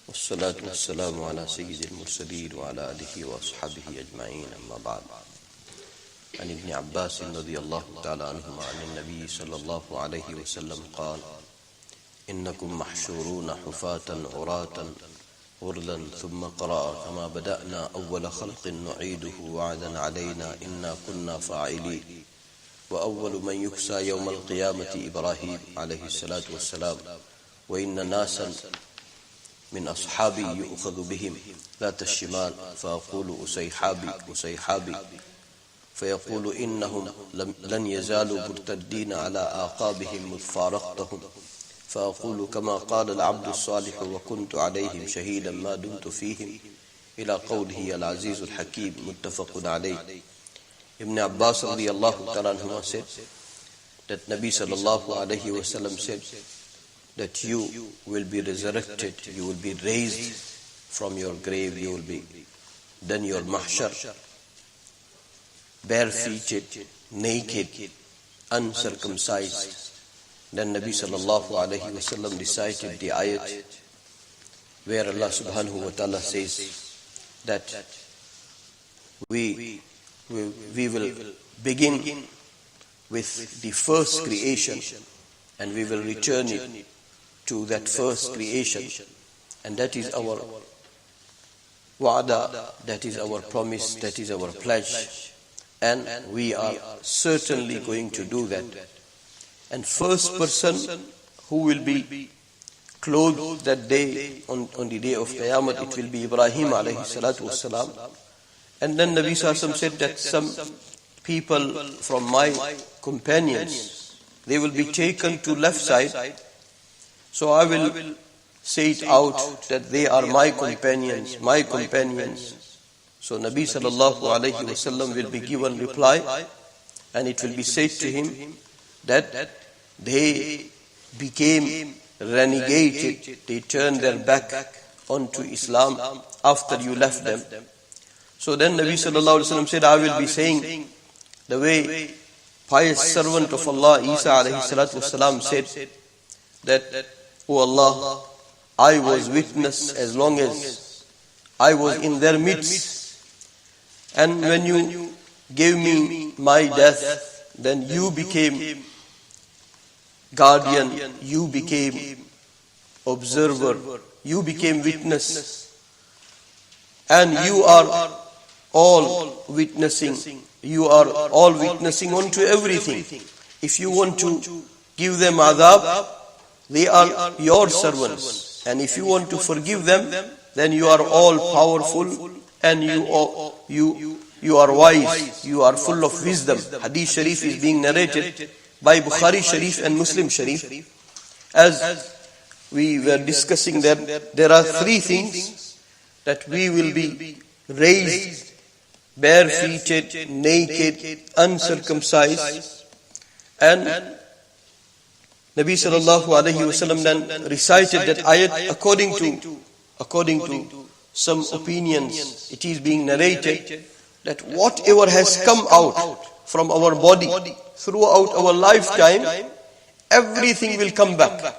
والصلاة والسلام على سيد المرسلين وعلى آله وأصحابه أجمعين أما بعد. عن ابن عباس رضي الله تعالى عنهما عن النبي صلى الله عليه وسلم قال: إنكم محشورون حفاة عراة غرلا. ثم قرأ: كما بدأنا أول خلق نعيده وعدا علينا إنا كنا فاعلين. وأول من يكسى يوم القيامة إبراهيم عليه الصلاة والسلام. وإن ناسا من أصحابي يؤخذ بهم ذات الشمال فأقول أسيحابي أسيحابي، فيقول إنهم لن يزالوا مرتدين على أعقابهم مذ فارقتهم، فأقول كما قال العبد الصالح وكنت عليهم شهيدا ما دمت فيهم، إلى قوله العزيز الحكيم متفق عليه. Ibn Abbas radiallahu ta'ala anhuma said that Nabi sallallahu alayhi wa sallam said that you will be resurrected, you will be raised from your grave, you will be done your mahshar, barefooted, naked, uncircumcised. Then Nabi sallallahu alayhi wa sallam recited the ayat where Allah subhanahu wa ta'ala says that we will begin with the first creation and we will return it to that first creation, and that is our wa'ada, that is our promise, that is our pledge, and we are certainly going to do that. And first person who will be clothed that day on the day of Qiyamah, it will be Ibrahim alayhi salatu wassalam. And then Nabi Sallallahu Alaihi Wasallam said that some people from my companions, they will be taken to left side. So I will say it out that they are my companions, my companions. So Nabi Sallallahu Alaihi Wasallam will be given reply, and it will be said to him that they became renegated, they turned their back onto Islam after you left them. So then Nabi Sallallahu Alaihi Wasallam said, I will be saying the way pious servant of Allah Isa alayhi salatu wasalam said that, O Allah, I was witness as long as I was in their midst, and when you gave me my death, then you became guardian, you became observer, you became witness, and you are all witnessing. You are all witnessing onto everything. If you want to give them adab, they are your servants. And if you want to forgive them, then you are all powerful and you are wise. You are full of wisdom. Hadith Sharif is being narrated by Bukhari Sharif and Muslim Sharif. As we were discussing there are three things that we will be raised: barefooted, naked, uncircumcised. And Nabi sallallahu alayhi wasallam then recited that ayat according to some opinions. It is being narrated that whatever has come out from our body throughout our lifetime, everything will come back.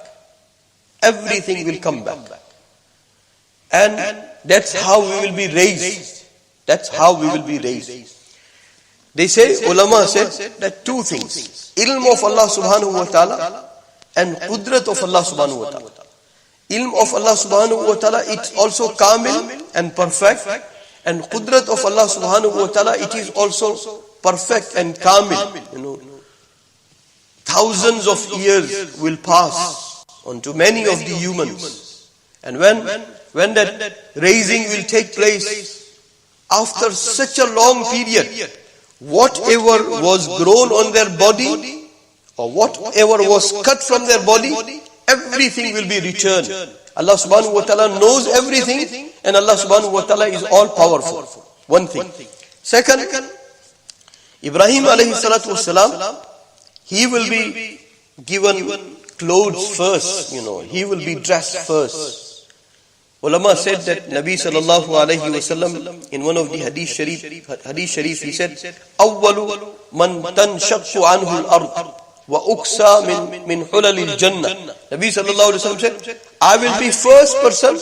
Everything will come back. And that's how we will be raised. That's how we will be raised. They say, ulama said that two things: ilm of Allah subhanahu wa ta'ala and qudrat of Allah subhanahu wa ta'ala. Ilm of Allah subhanahu wa ta'ala, it's also kamil and perfect, and qudrat of Allah subhanahu wa ta'ala, it is also perfect and kamil. Thousands of years will pass onto many of the humans, and when that raising will take place, after such a long period, whatever was grown on their body or whatever was cut from their body, everything will be returned. Allah subhanahu wa ta'ala knows everything, and Allah subhanahu wa ta'ala is all powerful. One thing. Second, Ibrahim alayhi salatu wasalam, he will be given clothes first, he will be dressed first. Ulama said that Nabi sallallahu alayhi wa sallam, in one of the hadith sharif, he said, "Awwalu man tanshaqqu anhu al-ard wa uksa min hulal al-jannah." Nabi sallallahu alayhi wa sallam said, I will be first person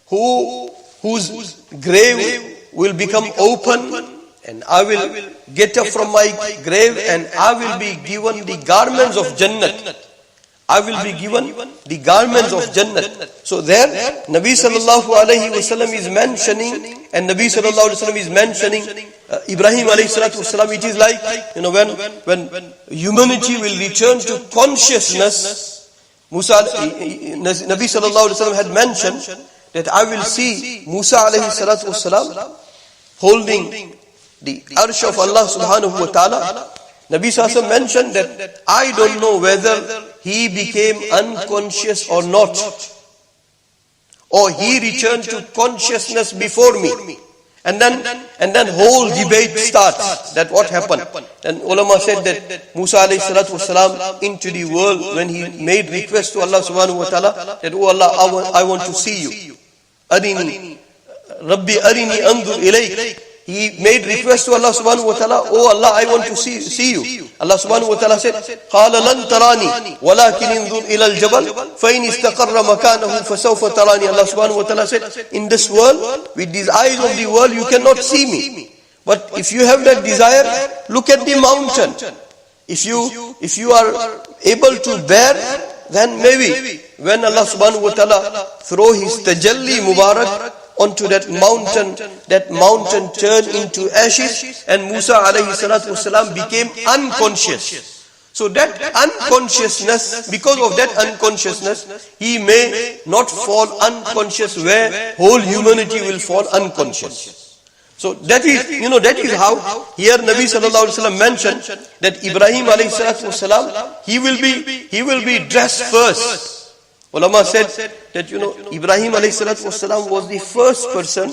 whose grave will become open, and I will get up from my grave and I will be given the garments of Jannat. I will be given the garments of Jannat. So there, Nabi sallallahu alayhi wasallam is mentioning, and Nabi sallallahu alayhi wasallam is mentioning Ibrahim alayhi salatu wasallam. It is like, when humanity will return to consciousness, Nabi sallallahu alayhi wasallam had mentioned that I will see Musa alayhi salatu wasallam holding the arsh of Allah subhanahu wa ta'ala. Nabi sallallahu alayhi wasallam mentioned that I don't know whether he became unconscious or not, or he returned to consciousness before me. And then whole debate starts, that what happened. And ulama said that Musa alayhi salatu wasalam into the world, when he made request to Allah subhanahu wa ta'ala, that, oh Allah, I want to see you. Arini, Rabbi arini andur ilayk. He made request to Allah subhanahu wa ta'ala, oh Allah, I want to see you. Allah subhanahu wa ta'ala said, قَالَ لَن تَرَانِي وَلَكِنْ انظُرْ إِلَى الْجَبَلِ فَإِنِ اسْتَقَرَّ مَكَانَهُ فَسَوْفَ تَرَانِي. Allah subhanahu wa ta'ala said, in this world, with these eyes of the world, you cannot see me. But if you have that desire, look at the mountain. If you are able to bear, then maybe when Allah subhanahu wa ta'ala throw his tajalli mubarak onto that mountain turned into ashes, and Musa alayhi salatu wasalam became unconscious. So that unconsciousness, because of that unconsciousness, he may not fall unconscious where whole humanity will fall unconscious. So that is how here Nabi sallallahu alaihi wasallam mentioned that Ibrahim alayhi salatu wasalam, he will be dressed first. Ulama said that Ibrahim alayhi salatu wasalam was the first person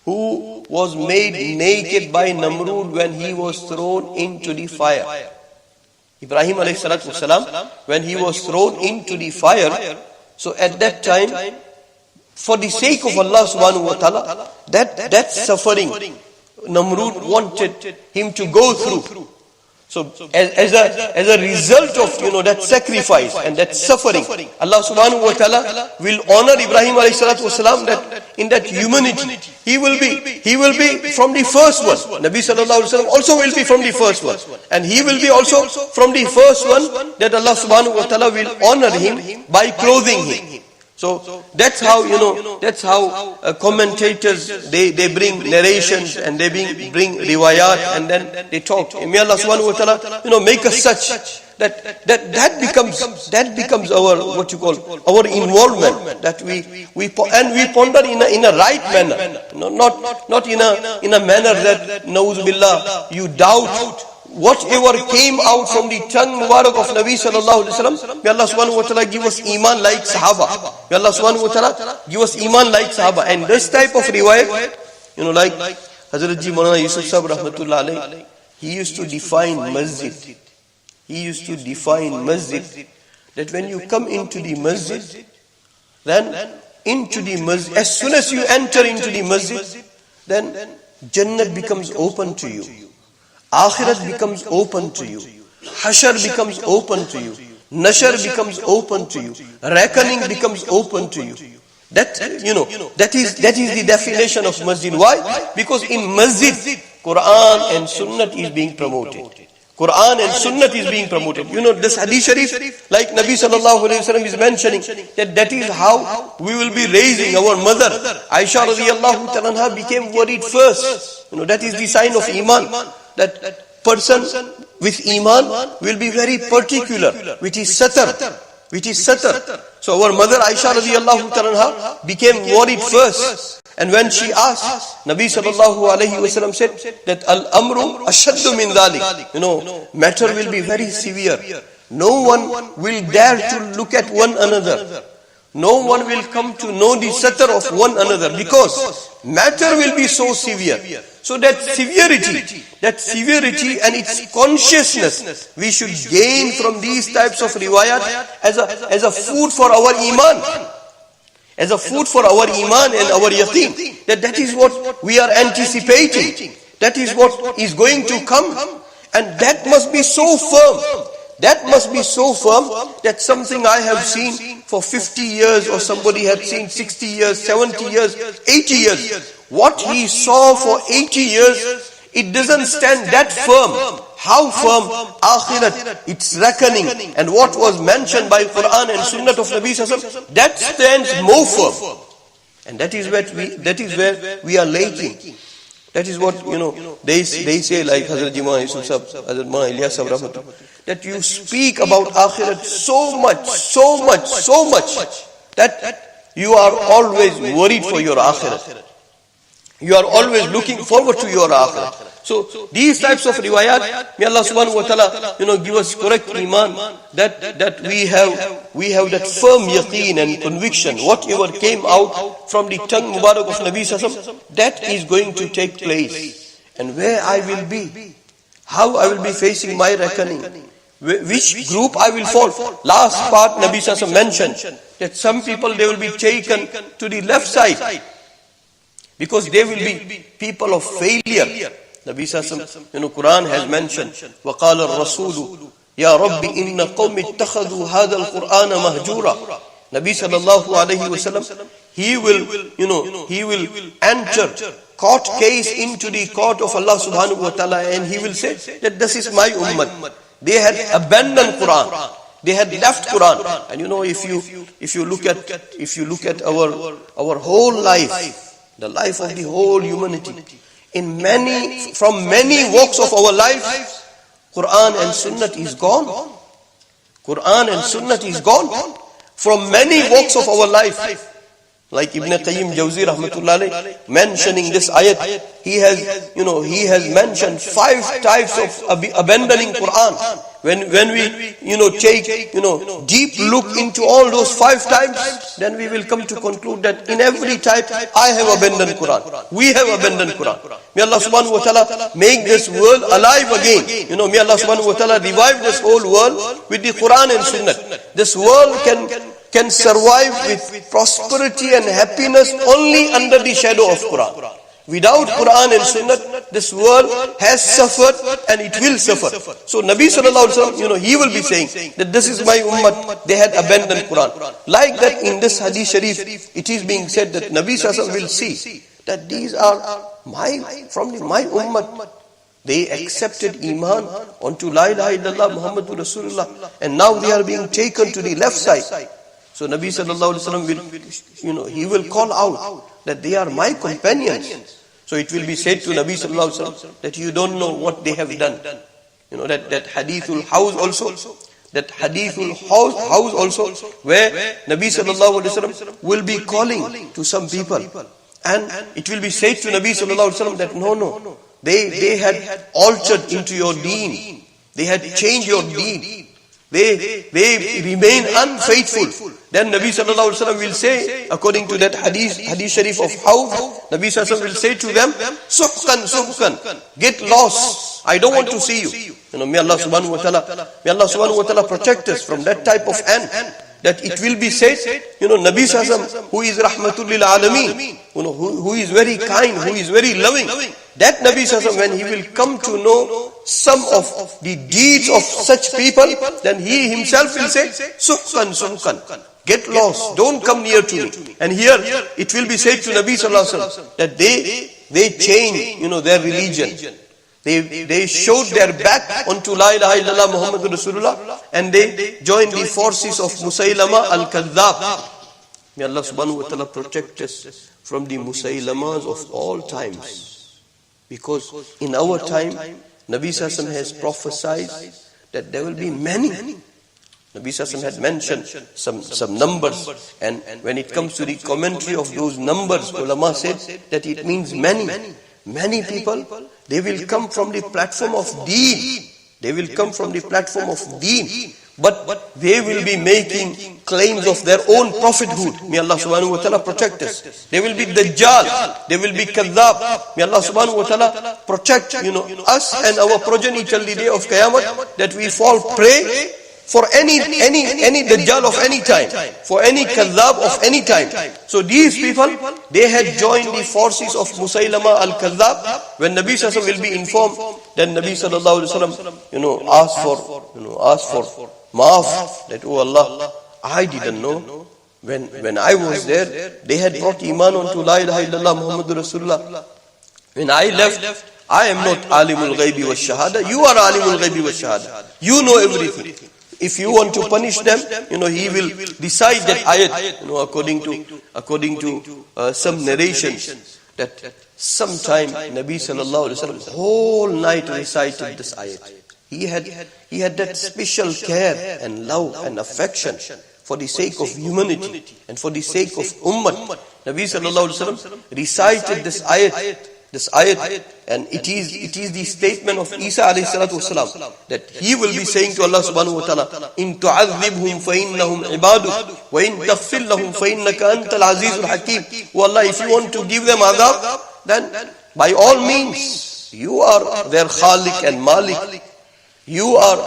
who was made naked by Namrud when he was thrown into the fire. Ibrahim alayhi salatu wasalam, when he was thrown into the fire, so at that time, for the sake of Allah subhanahu wa ta'ala, that suffering Namrud wanted him to go through. So as a result of that sacrifice and that suffering, Allah subhanahu wa ta'ala will honor Ibrahim alayhi salatu wasalam, that in that humanity he will be from the first one. Nabi sallallahu alayhi wasallam also will be from the first one, and he will be also from the first one that Allah subhanahu wa ta'ala will honor him by clothing him. So that's how commentators they bring narrations and they bring riwayat, and then they talk. May Allah subhanahu wa ta'ala make us such that becomes our our involvement, that we ponder in a right manner, not in a manner that na'udhu billah you doubt whatever came out from the tongue mubarak of Nabi sallallahu alaihi wasallam. May Allah subhanahu wa ta'ala give us iman like Sahaba. May Allah subhanahu wa ta'ala give us iman like Sahaba. And this type of riwayat, like Hazrat Ji Maulana Yusuf Sahib rahmatullah alayhi, he used to define masjid. He used to define masjid that when you come into the masjid, then into the masjid, as soon as you enter into the masjid, then Jannat becomes open to you. Akhirat becomes open to you. Hashr becomes open to you. Nashr becomes open to you. Reckoning becomes open to you. That is the definition of masjid. Why? Because in masjid, Quran and Sunnah is being promoted. Quran and Sunnah is being promoted. This hadith sharif, like Nabi sallallahu alayhi wasallam is mentioning, that is how we will be raising our mother. Aisha radiyallahu ta'ala became worried first. That is the sign of iman. That person with iman will be very particular, which is satar. So our mother Aisha radiyallahu ta'ala became worried first. And when she asked, Nabi sallallahu alayhi wasallam said that al-amru ashaddu min dhalik. Matter will be very severe. No one will dare to look at one another. No one will come to know the satar of one another, because matter will be so severe. So that severity and its consciousness we should gain from these types of riwayat as a food for our iman. As a food for our iman and our yaqeen. That is what we are anticipating. That is what is going to come. And that must be so firm That must be so firm that something I have seen for 50 years or somebody had seen 60 years, 70 years, 80 years. What he saw for 80 years, it doesn't stand that firm. How firm? Akhirat, its reckoning, and what was mentioned by Quran and Sunnah of Nabi Sallallahu Alaihi Wasallam, that stands more firm. And that is where we are lacking. That is what, they say, like Hazrat Jima Yusuf Sahab, Hazrat Ma Ilyas Sahab Rahmatullah, that you speak about Akhirat so much, that you are always worried for your Akhirat. You are always looking forward to your Akhirat. So these types of riwayat, may Allah subhanahu wa ta'ala, give us correct iman, that we have that firm yaqeen and conviction. Whatever came out from the tongue Mubarak of Nabi Sallallahu Alaihi Wasallam, that is going to take place. And where I will be, how I will be facing my reckoning, which group I will fall. Last part Nabi Sallallahu Alaihi Wasallam mentioned that some people, they will be taken to the left side, because they will be people of failure. Nabi Sallallahu Quran has mentioned, وَقَالَ الرَّسُولُ يَا رَبِّ إِنَّ قَوْمِ اتَّخَذُوا هَذَا الْقُرْآنَ مَهْجُورًا. Nabi Sallallahu Alaihi Wasallam, he will enter court case into the court of Allah Subhanahu Wa Ta'ala, and he will say that this is my ummah. They had abandoned Quran. They had left Quran. And if you look at our whole life, the life of the whole humanity, from many walks of our life, Quran and Sunnah is gone. Quran and Sunnah is gone. From many walks of our life. Like Ibn Qayyim Jawzi Rahmatullah alayhi, mentioning this ayat, he has mentioned 5 types of abandoning Quran. When we take deep look into all those 5 types, then we will come to conclude that in every type I have abandoned Quran. We have abandoned Quran. May Allah subhanahu wa ta'ala make this world alive again. May Allah subhanahu wa ta'ala revive this whole world with the Quran and Sunnah. This world can survive with prosperity and happiness only under the shadow of Quran. Without Quran and Sunnah, this world has suffered and it will suffer. So Nabi Sallallahu Alaihi Wasallam, he will be saying that this is my ummah, they had abandoned Quran. Like that in this hadith sharif, it is being said that Nabi Sallallahu Alaihi Wasallam will see that these are my ummah. They accepted Iman onto La ilaha illallah Muhammadur Rasulullah, and now they are being taken to the left side. So Nabi Sallallahu Alaihi Wasallam he will call out that they are my companions. So it will be said to Nabi Sallallahu Alaihi Wasallam that you don't know what they have done. That hadithul house also, where Nabi Sallallahu Alaihi Wasallam will be calling to some people, and it will be said to Nabi Sallallahu Alaihi Wasallam that no, they had altered into your deen, they had changed your deen. They remain unfaithful. Then Nabi Sallallahu Alaihi Wasallam will say, according to that hadith sharif of Hawd, Nabi Sallallahu Alaihi Wasallam will say to them, Suhkan, get lost. I don't want to see you. May Allah subhanahu wa ta'ala protect us from that type of end. That it will be said, Nabi Sallallahu Alaihi Wasallam, who is Rahmatul lil Alameen, who is very kind, who is very loving. That Nabi Sallallahu Alaihi Wasallam, when he will come to know some of the deeds of such people, then he himself will say, Suhkan, get lost, don't come near to me. And here it will be said to Nabi Sallallahu Alaihi Wasallam that they change, their religion. They showed their back onto La ilaha illallah Muhammadur Rasulullah, and they joined the forces of Musaylama al-Kadhdhab. May Allah subhanahu wa ta'ala protect us from the Musaylamas of all times. Because in our time, Nabi Sallallahu Alaihi Wasallam has prophesied that there will be many. Nabi Sallallahu Alaihi Wasallam had mentioned some numbers, and when it comes to the commentary of those numbers, ulama said that it means many people. They will come from the platform of deen. But they will be making claims of their own prophethood. May Allah subhanahu wa ta'ala protect us. They will be Dajjal. They will be Kadhab. May Allah subhanahu wa ta'ala protect us and our progeny till the day of Qiyamah, that we fall prey for any Dajjal of any time, for any Kadhab of any time. So these people, they had joined the forces of Musaylama al-Kadhab. When Nabi Sallallahu Alaihi Wasallam will be informed, then Nabi Sallallahu Alaihi Wasallam, asked for ask for maaf, that, oh Allah, I didn't know. When I was there, they had brought iman onto La ilaha illallah Muhammadur Rasulullah. When I left, I am not alimul ghaibi wa shahada. You are alimul ghaibi wa shahada. You know everything. If you want to punish them, he will decide that ayat, according to some narrations, that sometime Nabi sallallahu alaihi wasallam whole night recited this ayat. He had that special care and love and affection for the sake of humanity and for the sake of ummah. Nabi sallallahu alaihi wasallam recited this ayat, and it is the statement of Isa alayhi salatu wasalam, that he will be saying to Allah subhanahu wa ta'ala, in tu'adhibhum fa innahum ibaduk wa in taghfir lahum fa innaka antal azizul hakim. Oh Allah, if you want to give them adab, then by all means you are their khaliq and malik. You have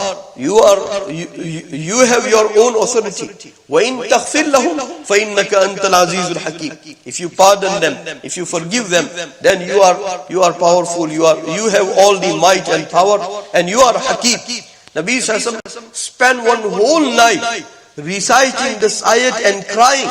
your own authority. وَإِن تَغْفِرْ لَهُمْ فَإِنَّكَ أَنْتَ الْعَزِيزُ الْحَكِيمُ. If you pardon them, if you forgive them, then you are powerful. You have all the might and power, and you are Hakim. Nabi Sallallahu Alaihi Wasallam spent one whole night reciting this ayat and crying.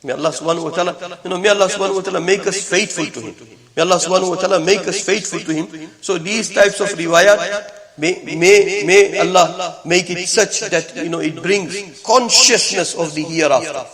May Allah subhanahu wa ta'ala, may Allah subhanahu wa ta'ala make us faithful to Him. May Allah subhanahu wa ta'ala make us faithful to Him. So these types of riwayat, may Allah make it such that it brings consciousness of the hereafter,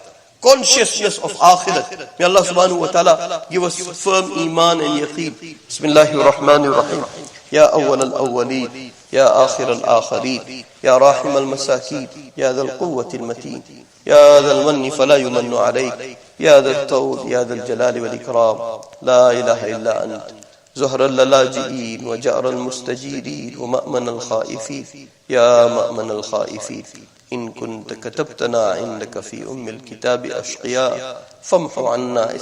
consciousness of akhirat. May Allah subhanahu wa ta'ala give us firm iman and yaqeen. Bismillahir Rahmanir Rahim. Ya awwal al-awwalin, ya akhir al-akhirin, ya rahim al-masakin, ya dhal quwwati al-matin, ya dhal manni fala yumannu alayk, ya dhal tawd, ya dhal jalali wal ikram. La ilaha illa ant. زهر اللاجئين وجأر المستجيرين ومأمن الخائفين يا مأمن الخائفين إن كنت كتبتنا عندك في الكتاب أشقياء فامحو عنا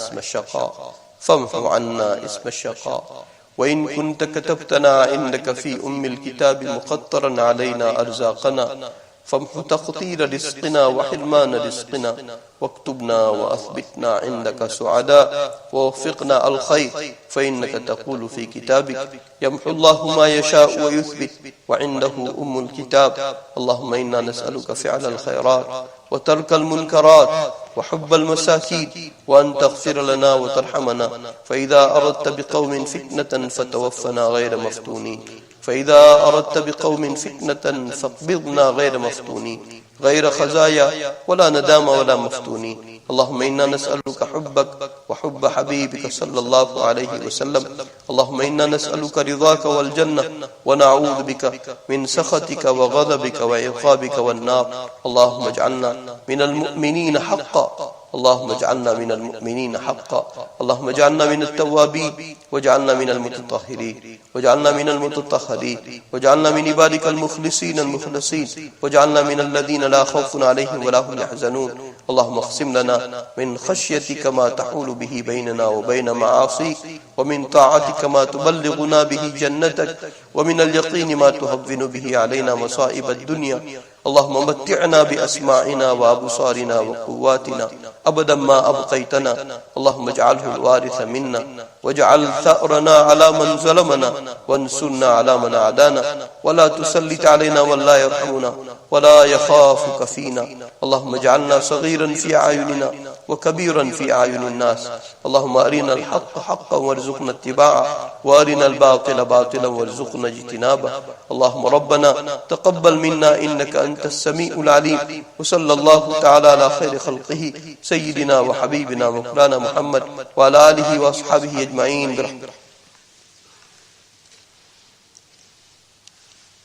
اسم الشقاء وإن كنت كتبتنا عندك في الكتاب مقطرا علينا أرزاقنا فامحو تقطير رزقنا وحرمان رزقنا واكتبنا وأثبتنا عندك سعداء ووفقنا الخير فإنك تقول في كتابك يمحو الله ما يشاء ويثبت وعنده الكتاب. اللهم إنا نسألك فعل الخيرات وترك المنكرات وحب المساكين وأن تغفر لنا وترحمنا فإذا أردت بقوم فتنة فتوفنا غير مفتونين فإذا أردت بقوم فتنة فاقبضنا غير مفتونين غير خزايا ولا ندام ولا مفتونين. اللهم إنا نسألك حبك وحب حبيبك صلى الله عليه وسلم. اللهم إنا نسألك رضاك والجنة ونعوذ بك من سخطك وغضبك وعقابك والنار. اللهم اجعلنا من المؤمنين حقا اللهم اجعلنا من المؤمنين حقا. اللهم اجعلنا من التوابين واجعلنا من المتطهرين واجعلنا من المتطهرين واجعلنا من عبادك المخلصين المخلصين واجعلنا من الذين لا خوف عليهم ولا هم يحزنون. اللهم اقسم لنا من خشيتك ما تحول به بيننا وبين معاصيك ومن طاعتك ما تبلغنا به جنتك ومن اليقين ما تهون به علينا مصائب الدنيا. اللهم متعنا بأسماعنا وأبصارنا وقواتنا أبدا ما أبقيتنا. اللهم اجعله الوارث منا واجعل ثأرنا على من ظلمنا وانصرنا على من عادانا ولا تسلط علينا من لا يرحمنا ولا يخافك فينا. اللهم اجعلنا صغيرا في أعيننا وكبيرا في أعين الناس. اللهم أرنا الحق حقا وارزقنا اتباعه وأرنا الباطل باطلا وارزقنا اجتنابه. اللهم ربنا تقبل منا إنك أنت السميع العليم. وصلى الله تعالى على خير خلقه سيدنا وحبيبنا مولانا محمد وعلى آله وأصحابه أجمعين برحمته.